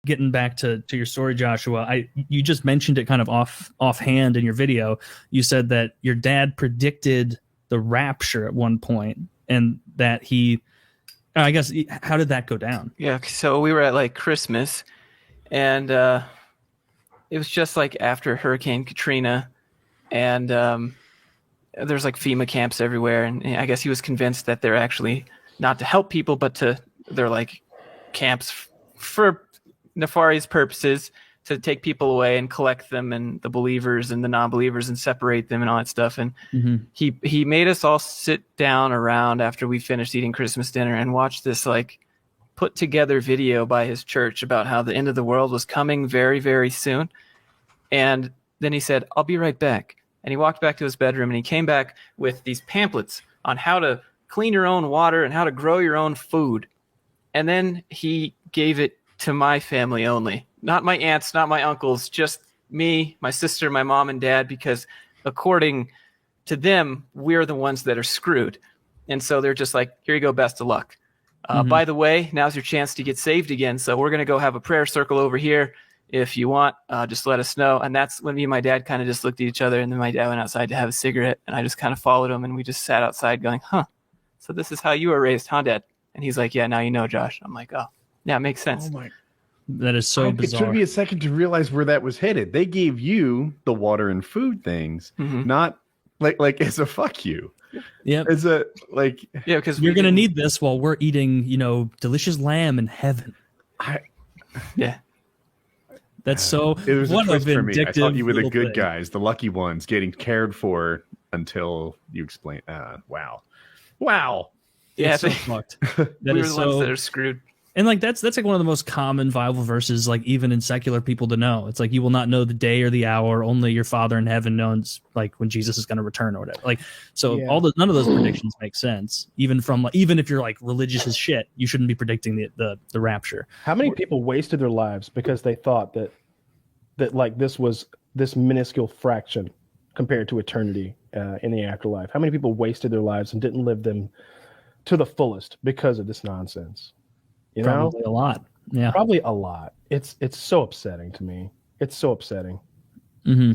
getting back to your story, Joshua, you just mentioned it kind of offhand in your video. You said that your dad predicted the rapture at one point, and that I guess, how did that go down? Yeah, so we were at like Christmas, and it was just like after Hurricane Katrina, and there's like FEMA camps everywhere, and I guess he was convinced that they're actually not to help people, but they're like camps for nefarious purposes, to take people away and collect them, and the believers and the non-believers, and separate them and all that stuff. And he made us all sit down around after we finished eating Christmas dinner and watch this like put together video by his church about how the end of the world was coming very, very soon. And then he said, "I'll be right back." And he walked back to his bedroom, and he came back with these pamphlets on how to clean your own water and how to grow your own food. And then he gave it to my family only. Not my aunts, not my uncles, just me, my sister, my mom, and dad, because according to them, we're the ones that are screwed. And so they're just like, "Here you go, best of luck. By the way, now's your chance to get saved again. So we're going to go have a prayer circle over here. If you want, just let us know." And that's when me and my dad kind of just looked at each other, and then my dad went outside to have a cigarette, and I just kind of followed him, and we just sat outside going, "Huh, so this is how you were raised, huh, Dad?" And he's like, "Yeah, now you know, Josh." I'm like, "Oh, yeah, it makes sense." Oh my. That is so bizarre. It took me a second to realize where that was headed. They gave you the water and food things, not like as a fuck you. Yeah. As a like. Yeah, because you're going to need this while we're eating, delicious lamb in heaven. Yeah. That's so. It was what a twist for me. I vindictive thought you were the good thing. guys, the lucky ones, getting cared for until you explain. Wow. Yeah, so fucked. That we were is the ones that are screwed. And like that's like one of the most common Bible verses, like even in secular people to know. It's like, you will not know the day or the hour, only your Father in heaven knows, like when Jesus is going to return or whatever. Like, so none of those predictions make sense. Even if you're like religious as shit, you shouldn't be predicting the rapture. How many people wasted their lives because they thought that like this was this minuscule fraction compared to eternity in the afterlife? How many people wasted their lives and didn't live them to the fullest because of this nonsense? Probably a lot. Yeah, probably a lot. It's so upsetting to me. It's so upsetting. Mm-hmm.